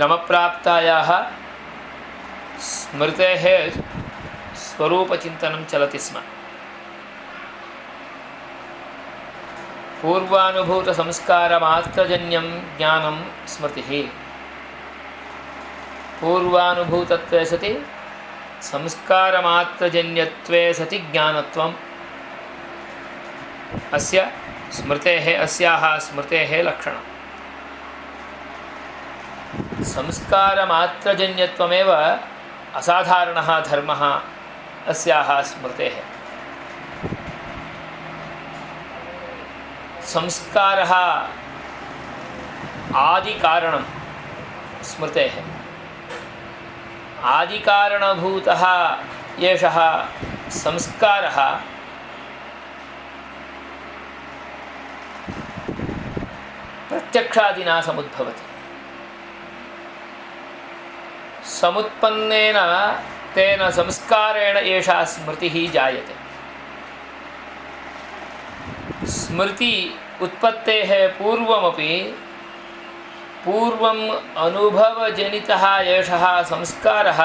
क्रमप्राप्तायाः स्मृतेः स्वरूपचिन्तनं चलति स्म। पूर्वानुभूतसंस्कारमात्रजन्यं ज्ञानं स्मृतिः। पूर्वानुभूतत्वे सति संस्कारमात्रजन्यत्वे सति ज्ञानत्वम् अस्य स्मृतेः अस्याः स्मृतेः लक्षणम्। संस्कारमात्रजन्यत्वमेव असाधारणः धर्मः अस्याः स्मृतेः। संस्कारः आदिकारणं स्मृतेः। आदिकारणभूतः एषः संस्कारः प्रत्यक्षादिना समुद्भवति। समुत्पन्नेन तेन संस्कारेण एषा स्मृतिः जायते। स्मृति उत्पत्तेः पूर्वमपि पूर्वम् अनुभवजनितः एषः संस्कारः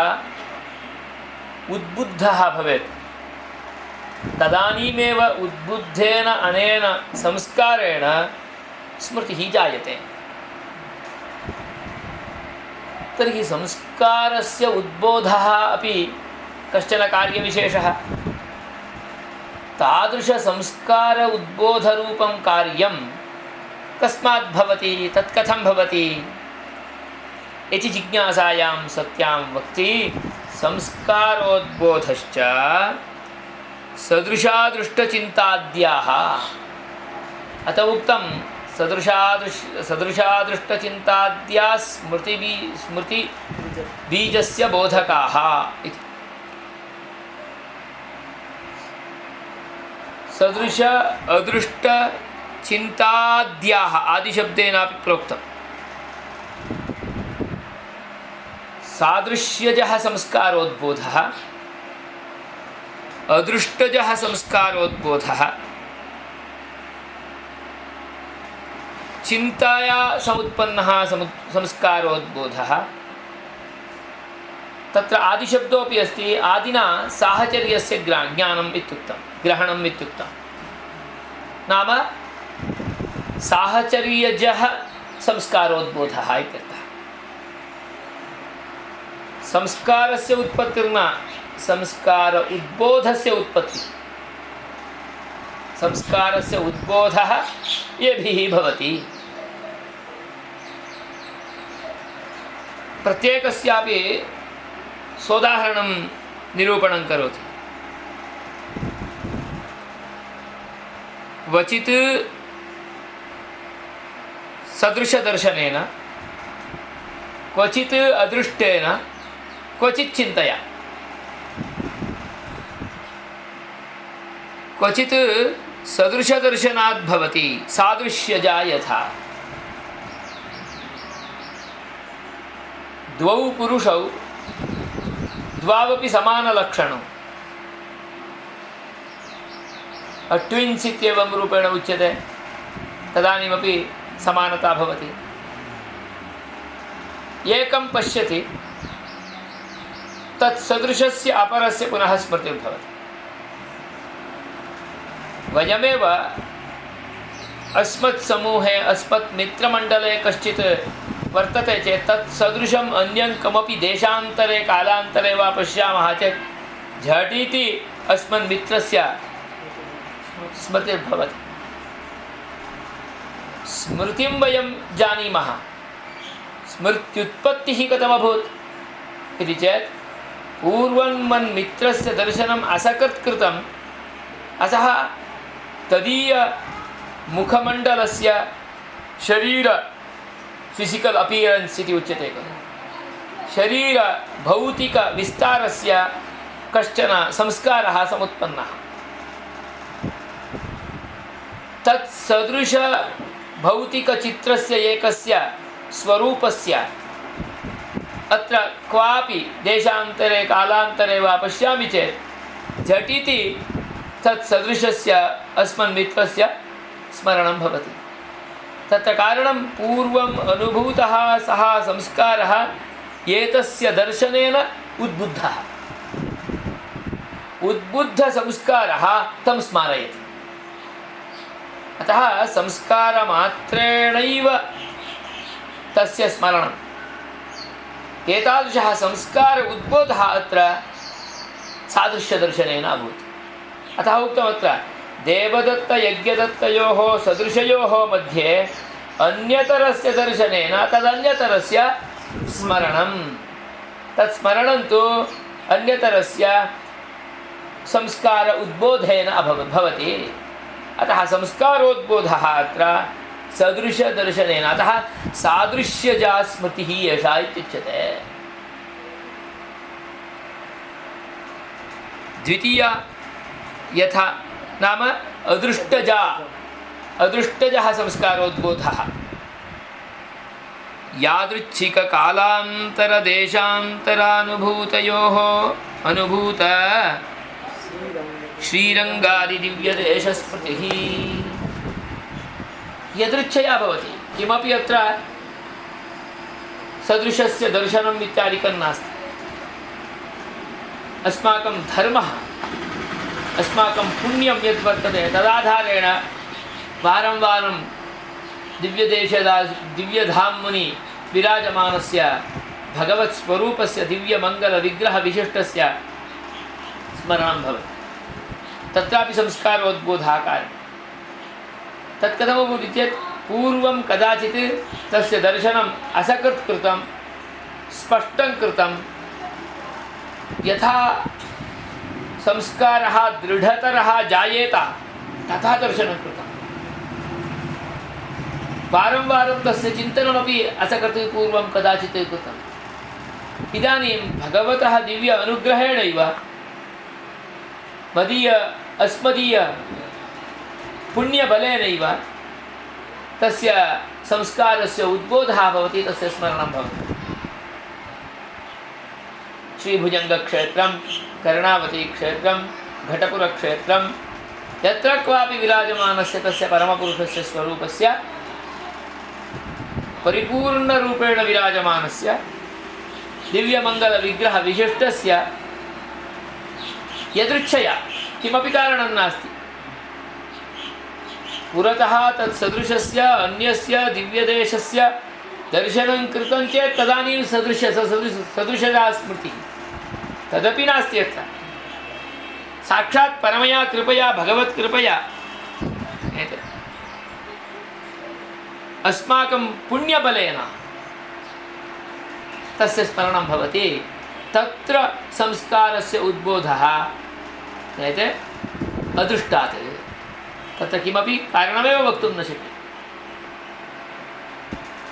उद्बुद्धः भवेत्। तदानीमेव उद्बुद्धेन अनेन संस्कारेण स्मृतिः जायते। तर्हि संस्कारस्य उद्बोधः अपि कश्चन कार्यविशेषः। तादृशसंस्कार उद्बोधरूपं कार्यं कस्मात् भवति, तत्कथं भवति इति जिज्ञासायां सत्यां वक्ति संस्कारोद्बोधश्च सदृशादृष्टचिन्ताद्याः। अत उक्तं सदृशादृष्टचिन्ताद्या स्मृतिबीजस्य बोधकाः इति। सदृश अदृष्ट चिन्ताद्याः आदिशब्देनापि प्रोक्तम्। सादृश्यजः संस्कारोद्बोधः, अदृष्टजः संस्कारोद्बोधः, चिन्ताया समुत्पन्नः संस्कारोद्बोधः। तत्र आदिशब्दोऽपि अस्ति। आदिना साहचर्यस्य ज्ञानम् इत्युक्तं, ग्रहणम् इत्युक्तं। नाम साहचर्यजः संस्कारोद्बोधः इत्यर्थः। संस्कारस्य उत्पत्तिर्न संस्कार उद्बोधस्य उत्पत्ति। संस्कारस्य उद्बोधः येभिः भवति। प्रत्येकस्यापि सोदाहरणं निरूपणं करोति। क्वचित् सदृशदर्शनेन, क्वचित् अदृष्टेन, क्वचित् चिन्तया। क्वचित् सदृशदर्शनात् भवति, सादृश्यजा यथा। द्वौ पुरुषौ द्वावपि समानलक्षणौ, ट्विन्स् इत्येवं रूपेण उच्यते। तदानीमपि समानता भवति। एकं पश्यति, तत्सदृशस्य अपरस्य पुनः स्मृतिर्भवति। वयमेव अस्मत्समूहे अस्मत्मित्रमण्डले कश्चित् वर्तते चेत् तत्सदृशम् अन्यं कमपि देशान्तरे कालान्तरे वा पश्यामः चेत् झटिति अस्मन्मित्रस्य स्मृतिर्भवति। स्मृतिं वयं जानीमः। स्मृत्युत्पत्तिः कथमभूत् इति चेत् पूर्वं मन्मित्रस्य दर्शनम् असकृत् कृतम्। अतः तदीयमुखमण्डलस्य शरीर फिजिकल अपीयरेन्स् इति उच्यते खलु, शरीरभौतिकविस्तारस्य कश्चन संस्कारः समुत्पन्नः। तत्सदृशभौतिकचित्रस्य एकस्य स्वरूपस्य अत्र क्वापि देशान्तरे कालान्तरे वा पश्यामि चेत् झटिति तत्सदृशस्य अस्मन्मित्रस्य स्मरणं भवति। तत्र कारणं पूर्वम् अनुभूतः सः संस्कारः एतस्य दर्शनेन उद्बुद्धः। उद्बुद्धसंस्कारः तं स्मारयति। अतः संस्कारमात्रेणैव तस्य स्मरणम्। एतादृशः संस्कार उद्बोधः अत्र सादृश्यदर्शनेन अभूत्। अतः उक्तमत्र देवदत्तयज्ञदत्तयोः सदृशयोः मध्ये अन्यतरस्य दर्शनेन तदन्यतरस्य स्मरणं। तत्स्मरणं तु अन्यतरस्य संस्कार उद्बोधेन भवति। अतः संस्कारोद्बोधः अत्र सदृशदर्शनेन, अतः सादृश्यजा स्मृतिः एषा इत्युच्यते। द्वितीया यथा नाम अदृष्टजः संस्कारोद्बोधः। यादृच्छिककालान्तरदेशान्तरानुभूतयोः अनुभूत श्रीरङ्गादिदिव्यदेशस्मृतिः यदृच्छया भवति। किमपि अत्र सदृशस्य दर्शनम् इत्यादिकं नास्ति। अस्माकं धर्मः, अस्माकं पुण्यं यद् वर्तते तदाधारेण वारं वारं दिव्यधाम्नि विराजमानस्य भगवत्स्वरूपस्य दिव्यमङ्गलविग्रहविशिष्टस्य स्मरणं भवति। तत्रापि संस्कारोद्बोधः कार्यः। तत्कथमभूत् चेत् पूर्वं कदाचित् तस्य दर्शनम् असकृत् कृतं, स्पष्टं कृतं। यथा संस्कारः दृढतरः जायेत तथा दर्शनं कृतं। वारं वारं तस्य चिन्तनमपि असकृत् पूर्वं कदाचित् कृतम्। इदानीं भगवतः दिव्य अनुग्रहेणैव मदीय अस्मदीय पुण्यबलेनैव तस्य संस्कारस्य उद्बोधः भवति, तस्य स्मरणं भवति। श्रीभुजङ्गक्षेत्रं, कर्णावतीक्षेत्रं, घटपुरक्षेत्रं, यत्र क्वापि विराजमानस्य तस्य परमपुरुषस्य स्वरूपस्य परिपूर्णरूपेण विराजमानस्य दिव्यमङ्गलविग्रहविशिष्टस्य यदृच्छया किमपि कारणं नास्ति, पुरतः तत्सदृशस्य अन्यस्य दिव्यदेशस्य दर्शनं कृतं चेत् तदानीं सदृशजा स्मृतिः। तदपि नास्ति अत्र। साक्षात् परमया कृपया, भगवत्कृपया अस्माकं पुण्यबलेन तस्य स्मरणं भवति। तत्र संस्कारस्य उद्बोधः अदृष्टात्। तत्र किमपि कारणमेव वक्तुं न शक्यते।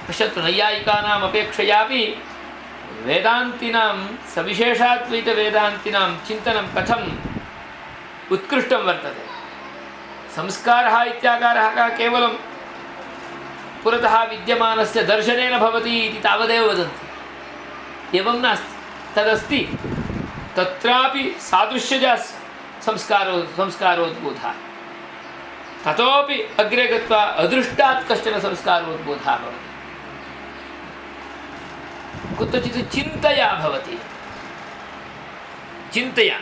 पश्यतु, नैयायिकानाम् अपेक्षयापि वेदान्तिनां, सविशेषाद्वैतवेदान्तिनां चिन्तनं कथम् उत्कृष्टं वर्तते। संस्कारः इत्याकारः केवलं पुरतः विद्यमानस्य दर्शनेन भवति इति तावदेव वदन्ति। एवं नास्ति, तदस्ति। तत्रापि सादृश्यजा संस्कारोद्बोधः। ततोपि अग्रे गत्वा अदृष्टात् कश्चन संस्कारोद्बोधः भवति। कुत्रचित् चिन्तया भवति। चिन्तया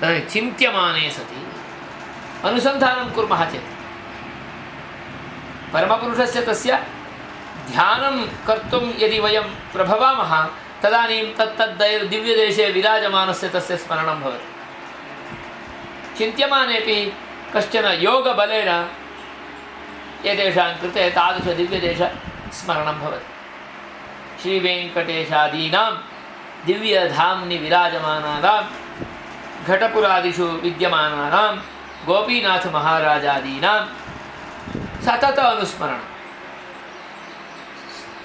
तद् चिन्त्यमाने सति अनुसन्धानं कुर्मः चेत् परमपुरुषस्य तस्य ध्यानं कर्तुं यदि वयं प्रभवामः तदानीं दिव्यदेशे विराजमानस्य तस्य स्मरणं भवति। चिन्त्यमानेपि कश्चन योगबलेन एतेषां कृते तादृशदिव्यदेशस्मरणं भवति। श्रीवेङ्कटेशादीनां दिव्यधाम्नि विराजमानानां, घटपुरादिषु विद्यमानानां गोपीनाथमहाराजादीनां सतत अनुस्मरणं,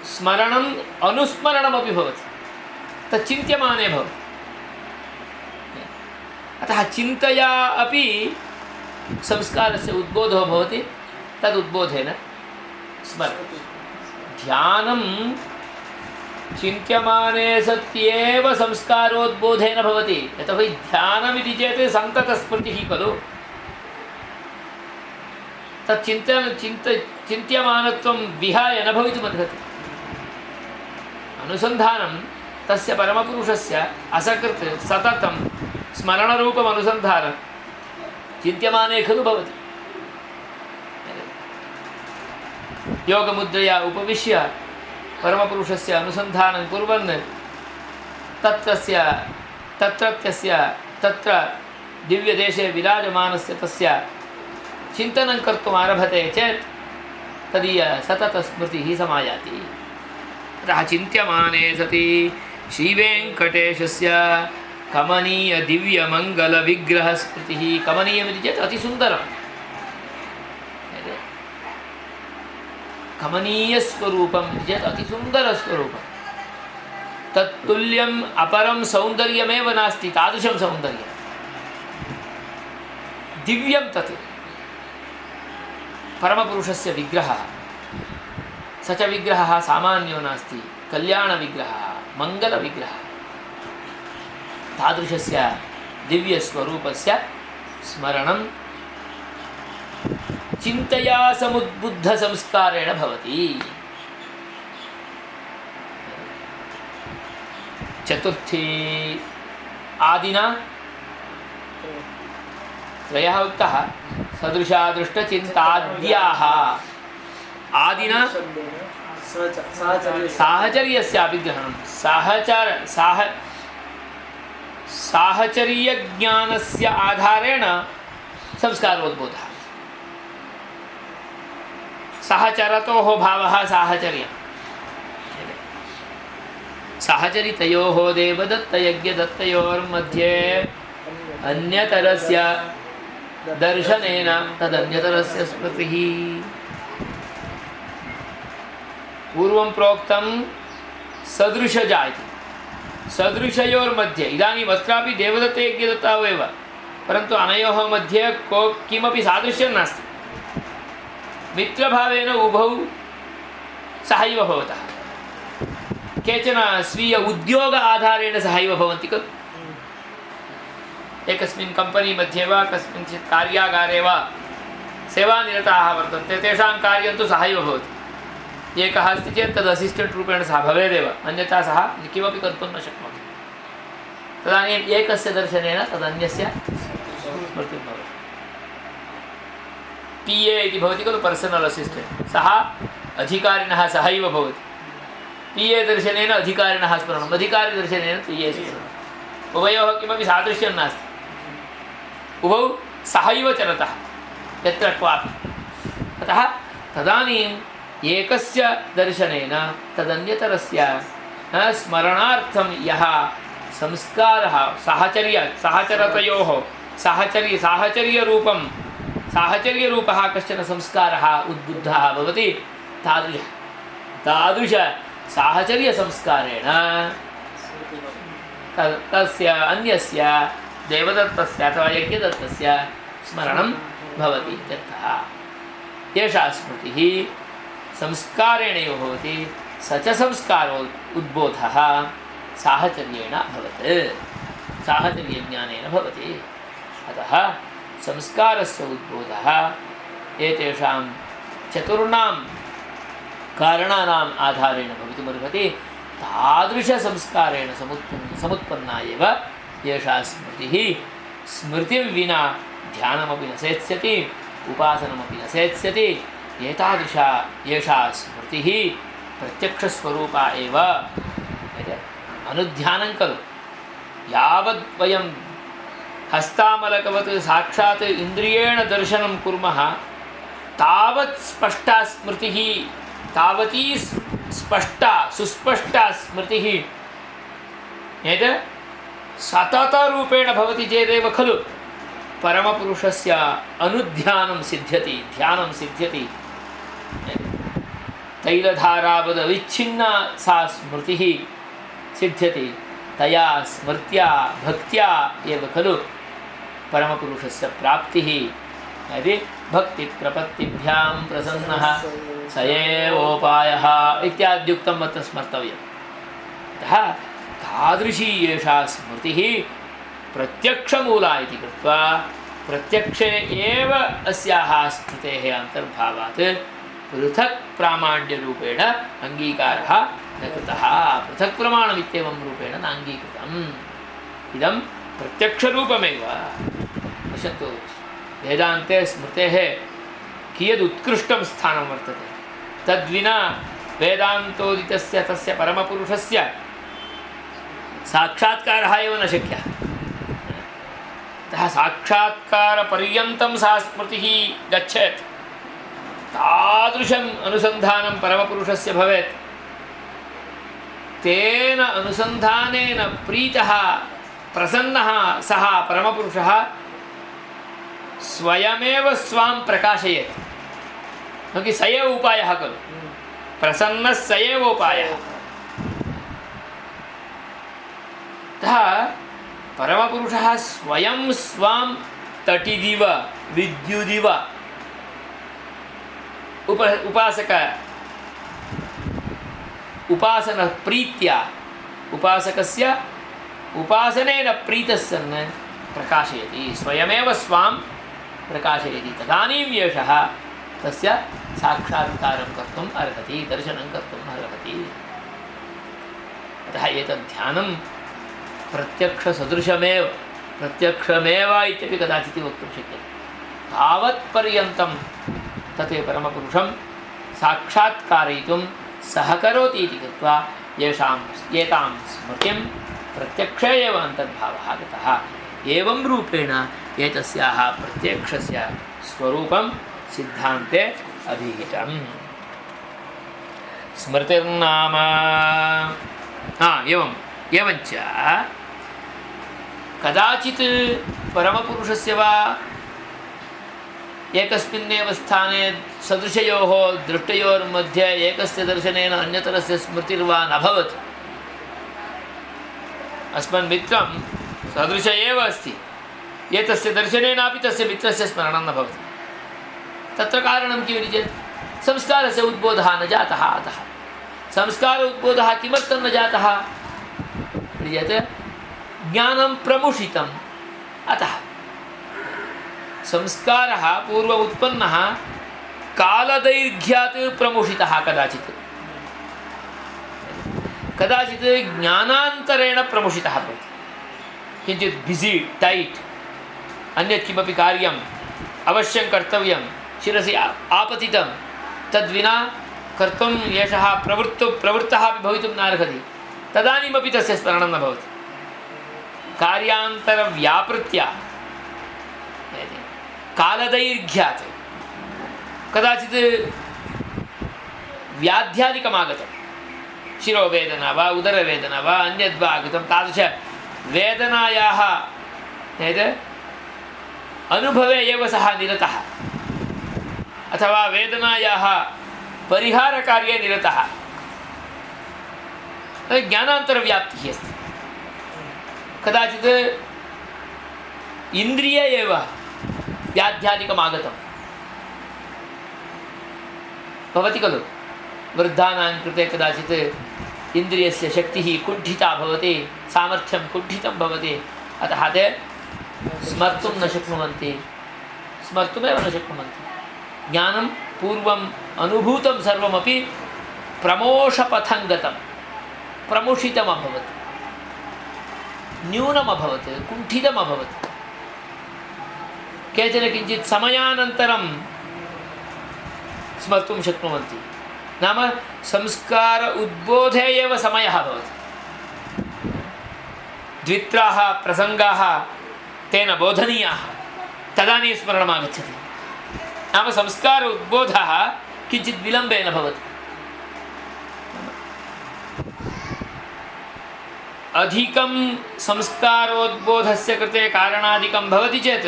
स्मरणम् अनुस्मरणमपि भवति। तच्चिन्त्यमाने भवति। अतः चिन्तया अपि संस्कारस्य उद्बोधो भवति। तदुद्बोधेन स्मरति। ध्यानं चिन्त्यमाने सत्येव संस्कारोद्बोधेन भवति। यतोहि ध्यानमिति चेत् सन्ततस्मृतिः खलु। चिन्त्यमानत्वं विहाय न भवितुमर्हति। अनुसन्धानं तस्य परमपुरुषस्य असकृत् सततं स्मरणरूपम् अनुसन्धानं चिन्त्यमाने खलु भवति। योगमुद्रया उपविश्य परमपुरुषस्य अनुसन्धानं कुर्वन् तत्रत्यस्य तत्र दिव्यदेशे विराजमानस्य तस्य चिन्तनं कर्तुम् आरभते चेत् तदीय सततस्मृतिः समायाति। अतः चिन्त्यमाने सति श्रीवेङ्कटेशस्य कमनीयदिव्यमङ्गलविग्रहस्मृतिः। कमनीयमिति चेत् अतिसुन्दरं, कमनीयस्वरूपम् इति चेत् अतिसुन्दरस्वरूपं। तत्तुल्यम् अपरं सौन्दर्यमेव नास्ति, तादृशं सौन्दर्यं दिव्यं तत् परमपुरुषस्य विग्रहः। स च विग्रहः सामान्यो नास्ति, कल्याणविग्रहः, मङ्गलविग्रहः। तादृशस्य दिव्यस्वरूपस्य स्मरणं चिन्तया समुद्बुद्धसंस्कारेण भवति। चतुर्थी आदिना त्रयः उक्तः, सदृशादृष्टचिन्ताद्याः। आदिना साहचर्यस्यापि ग्रहणं, साहचर्यज्ञानस्य आधारेण संस्कारोद्बोधः। सहचरतोः भावः साहचर्यं। सहचरितयोः देवदत्तयज्ञदत्तयोर्मध्ये अन्यतरस्य दर्शनेन तदन्यतरस्य स्मृतिः। पूर्वं प्रोक्तं सदृशजा इति, सदृशयोर्मध्ये। इदानीम् अत्रापि देवदत्तयज्ञदत्तौ एव, परन्तु अनयोः मध्ये किमपि सादृश्यं नास्ति। मित्रभावेन उभौ सहैव भवतः। केचन स्वीय उद्योग आधारेण सहैव भवन्ति खलु। एकस्मिन् कम्पनी मध्ये वा कस्मिंश्चित् कार्यागारे वा सेवानिरताः वर्तन्ते, तेषां कार्यं तु सहैव भवति। एकः अस्ति चेत् तद् असिस्टेण्ट् रूपेण सः भवेदेव, अन्यथा सः किमपि कर्तुं न शक्नोति। तदानीम् एकस्य दर्शनेन तदन्यस्य स्मृतिः भवति। PA इति भवति खलु, पर्सनल् असिस्टेण्ट्, सः अधिकारिणः सहैव भवति। PA दर्शनेन अधिकारिणः स्मरणम्, अधिकारिदर्शनेन PA स्मरणम्। उभयोः किमपि सादृश्यं नास्ति, उभौ सहैव चरतः यत्र क्वापि। अतः तदानीम् एकस्य दर्शनेन तदन्यतरस्य स्मरणार्थं यः संस्कारः साहचर्यतयोः साहचर्यरूपः कश्चन संस्कारः उद्बुद्धः भवति। तादृश साहचर्यसंस्कारेण तस्य अन्यस्य देवदत्तस्य अथवा यज्ञदत्तस्य स्मरणं भवति इत्यर्थः। एषा स्मृतिः संस्कारेणैव भवति, स च संस्कारो उद्बोधः साहचर्येण अभवत्, साहचर्यज्ञानेन भवति। अतः संस्कारस्य उद्बोधः एतेषां चतुर्णां कारणानाम् आधारेण भवितुमर्हति। तादृशसंस्कारेण समुत्पन्ना एव एषा स्मृतिः। स्मृतिं विना ध्यानमपि न सेत्स्यति, उपासनमपि न सेत्स्यति। एतादृशा एषा स्मृतिः प्रत्यक्षस्वरूपा एव। अनुध्यानं खलु, यावद् वयं हस्तामलकवत् साक्षात् इन्द्रियेण दर्शनं कुर्मः, तावत् स्पष्टा स्मृतिः, तावती स्पष्टा सुस्पष्टा स्मृतिः यद् सततरूपेण भवति चेदेव खलु परमपुरुषस्य अनुध्यानं सिद्ध्यति, ध्यानं सिद्ध्यति। तैलधारावदविच्छिन्ना सा स्मृतिः सिद्ध्यति। तया स्मृत्या भक्त्या एव खलु परमपुरुषस्य प्राप्तिः। यदि भक्तिप्रपत्तिभ्यां प्रसन्नः स एवोपायः इत्याद्युक्तम् अत्र स्मर्तव्यम्। अतः तादृशी एषा स्मृतिः प्रत्यक्षमूला इति कृत्वा प्रत्यक्षे एव अस्याः स्मृतेः अन्तर्भावात् पृथक् प्रामाण्यरूपेण अङ्गीकारः न कृतः। पृथक् प्रमाणमित्येवं रूपेण नाङ्गीकृतम्। इदं प्रत्यक्षरूपमेव। पश्यन्तु, वेदान्ते स्मृतेः कियदुत्कृष्टं स्थानं वर्तते। तद्विना वेदान्तोदितस्य तस्य परमपुरुषस्य साक्षात्कारः एव न शक्यः। अतः साक्षात्कारपर्यन्तं सा स्मृतिः गच्छेत्, तादृशम् अनुसन्धानं परमपुरुषस्य भवेत्। तेन अनुसन्धानेन प्रीतः प्रसन्नः सः परमपुरुषः स्वयमेव स्वां प्रकाशयेत्। क्योंकि स एव उपायः खलु, प्रसन्नः स एव उपायः। अतः परमपुरुषः स्वयं स्वां तटिदिव विद्युदिव उपासक उपासन प्रीत्या उपासकस्य उपासनेन प्रीतः सन् प्रकाशयति, स्वयमेव स्वां प्रकाशयति। तदानीं एषः तस्य साक्षात्कारं कर्तुम् अर्हति, दर्शनं कर्तुम् अर्हति। अतः एतद् ध्यानं प्रत्यक्षसदृशमेव, प्रत्यक्षमेव इत्यपि कदाचित् वक्तुं शक्यते। तावत्पर्यन्तं तत् परमपुरुषं साक्षात्कारयितुं सहकरोति इति कृत्वा एतां स्मृतिं प्रत्यक्षे एव अन्तर्भावः गतः। एवं रूपेण एतस्याः प्रत्यक्षस्य स्वरूपं सिद्धान्ते अभिहितम्। स्मृतिर्नाम एवञ्च कदाचित् परमपुरुषस्य वा एकस्मिन्नेव स्थाने सदृशयोः दृष्टयोर्मध्ये एकस्य दर्शनेन अन्यतरस्य स्मृतिर्वा न भवति। अस्मन् मित्रं सदृश एव अस्ति, एतस्य दर्शनेनापि तस्य मित्रस्य स्मरणं न भवति। तत्र कारणं किमिति चेत् संस्कारस्य उद्बोधः न जातः। अतः संस्कार उद्बोधः किमर्थं न जातः इति चेत् ज्ञानं प्रमुषितम्। अतः संस्कारः पूर्व उत्पन्नः कालदैर्घ्यात् प्रमुषितः, कदाचित् ज्ञानान्तरेण प्रमुषितः भवति। किञ्चित् बिज़ि टैट् अन्यत् किमपि कार्यम् अवश्यं कर्तव्यं शिरसि आपतितं, तद्विना कर्तुं एषः प्रवृत्तः अपि भवितुं नार्हति। तदानीमपि तस्य स्मरणं न भवति। कार्यान्तरव्यापृत्या कालदैर्घ्यात् कदाचित् व्याध्यादिकमागतं, शिरोवेदना वा उदरवेदना वा अन्यद्वा आगतं, तादृशवेदनायाः अनुभवे एव सः निरतः अथवा वेदनायाः परिहारकार्ये निरतः। ज्ञानान्तरव्याप्तिः अस्ति। कदाचित् इन्द्रिय एव व्याध्यादिकमागतं भवति खलु। वृद्धानां कृते कदाचित् इन्द्रियस्य शक्तिः कुण्ठिता भवति, सामर्थ्यं कुण्ठितं भवति। अतः ते स्मर्तुं न शक्नुवन्ति, स्मर्तुमेव न शक्नुवन्ति। ज्ञानं पूर्वम् अनुभूतं सर्वमपि प्रमोषपथं गतं, प्रमुषितमभवत्, न्यूनमभवत्, कुण्ठितमभवत्। केचन किञ्चित् समयानन्तरं स्मर्तुं शक्नुवन्ति। नाम संस्कार उद्बोधे एव समयः भवति। द्वित्राः प्रसङ्गाः तेन बोधनीयाः, तदानीं स्मरणमागच्छति। नाम संस्कार उद्बोधः किञ्चित् विलम्बेन भवति। अधिकं संस्कारोद्बोधस्य कृते कारणादिकं भवति चेत्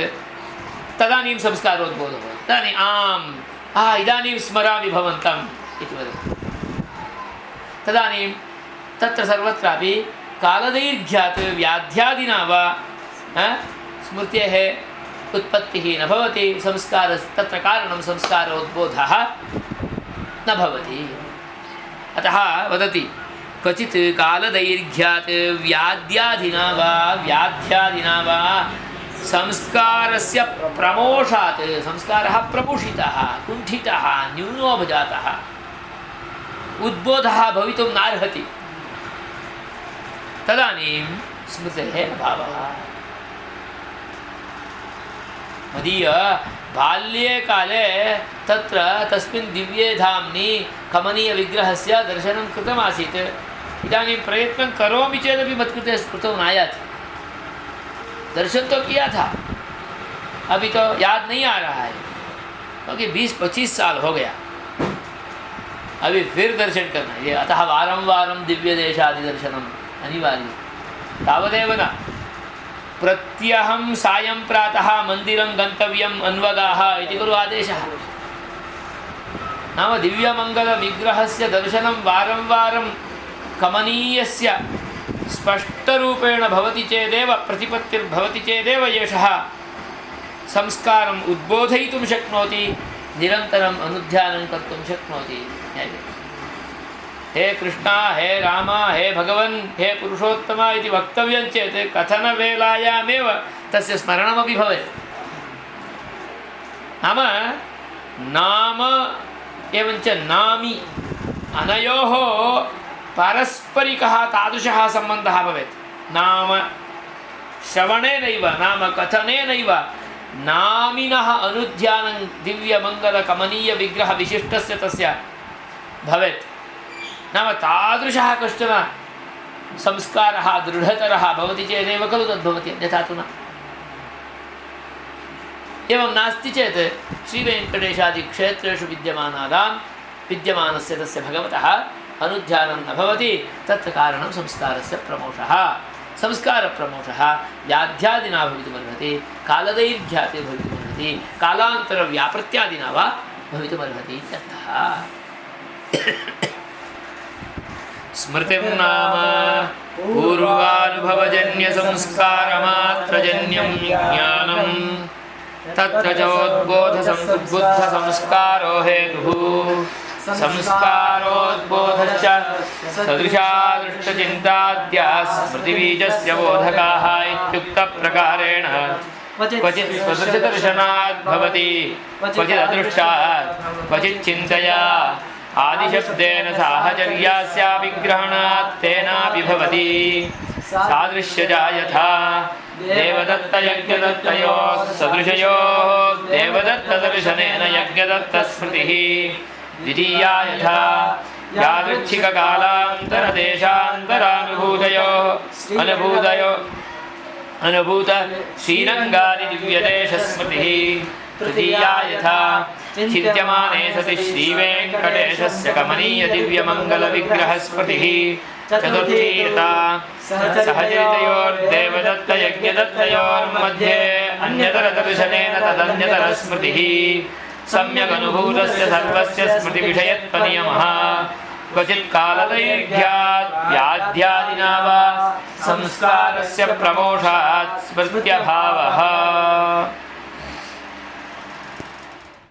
तदानीं संस्कारोद्बोधः भवति। तदानीं इदानीं स्मरामि भवन्तम् इति वदति। तदानीं तत्र सर्वत्रापि कालदैर्घ्यात् व्याध्यादिना वा स्मृतेः उत्पत्तिः न भवति। तत्र कारणं संस्कारोद्बोधः न भवति। अतः वदति क्वचित् कालदैर्घ्यात् व्याध्यादिना वा संस्कारस्य प्रमोषात् संस्कारः प्रमुषितः कुण्ठितः न्यूनोपजातः उद्बोधः भवितुं नार्हति तदानीं स्मृतेः अभावः। मदीय बाल्ये काले तत्र तस्मिन् दिव्ये धाम्नि कमनीयविग्रहस्य दर्शनं कृतमासीत्। इदानीं प्रयत्नं करोमि चेदपि मत्कृते स्मृतौ नायाति। दर्शन तो किया था, अभी तो याद नहीं आ रहा है क्योंकि 20-25 साल हो गया। अभी फिर दर्शन करना ये, अतः वारं वारं दिव्य देशादि दर्शनम अनिवार्य। तावदेव न प्रत्यहं सायं प्रातः मंदिरं गन्तव्यम् अन्वगाः इति गुरु आदेशः। नाम दिव्यमंगल विग्रहस्य दर्शनं वारं वारं कमनीयस्य स्पष्टरूपेण भवति चेदेव प्रतिपत्तिर्भवति चेदेव एषः संस्कारम् उद्बोधयितुं शक्नोति, निरन्तरम् अनुध्यानं कर्तुं शक्नोति। हे कृष्ण, हे राम, हे भगवन्, हे पुरुषोत्तम इति वक्तव्यं चेत् कथनवेलायामेव तस्य स्मरणमपि भवेत्। नाम नाम एवञ्च नामि अनयोः पारस्परिकः तादृशः सम्बन्धः भवेत्। नाम श्रवणेनैव नाम कथनेनैव नामिनः अनुध्यानं दिव्यमङ्गलकमनीयविग्रहविशिष्टस्य तस्य भवेत्। नाम तादृशः कश्चन संस्कारः दृढतरः भवति चेदेव खलु तद्भवति, अन्यथा तु न। एवं नास्ति चेत् श्रीवेङ्कटेशादिक्षेत्रेषु विद्यमानस्य तस्य भगवतः अनुध्यानं न भवति। तत्र कारणं संस्कारस्य प्रमोषः। संस्कारप्रमोषः व्याध्यादिना भवितुमर्हति, कालदैर्घ्याते भवितुमर्हति, कालान्तरव्यापृत्यादिना वा भवितुमर्हति इत्यर्थः। स्मृतिं नाम पूर्वानुभवजन्यसंस्कारमात्रजन्यं ज्ञानं तत्र चोद्बोधसंस्कारो हेतुः संस्कारोद्बोधश्च सदृशा दृष्टचिन्ताद्याः स्मृतिबीजस्य बोधकाः इत्युक्तप्रकारेण क्वचित् सदृशदर्शनात् भवति, क्वचित् अदृष्टात्, क्वचित् चिन्तया आदिशब्देन साहचर्यास्यापि ग्रहणात् तेनापि भवति। सादृश्यजा यथा देवदत्तयज्ञदत्तयोः सदृशयोः देवदत्तदर्शनेन यज्ञदत्तस्मृतिः द्वितीया यथा यादृच्छिककालान्तरदेशान्तरानुभूत श्रीरङ्गादिदिव्यदेशस्मृतिः तृतीया यथा चिन्त्यमाने सति श्रीवेङ्कटेशस्य कमनीयदिव्यमङ्गलविग्रहस्मृतिः चतुर्थी यथा सहचरितयोर्देवदत्तयज्ञदत्तयोर्मध्ये अन्यतरदर्शनेन तदन्यतरस्मृतिः सम्यगनुभूतस्य सर्वस्य स्मृतिविषयत्वनियमः क्वचित् कालदैर्घ्यात् व्याध्यादिना वा संस्कारस्य प्रमोषात् स्मृत्यभावः।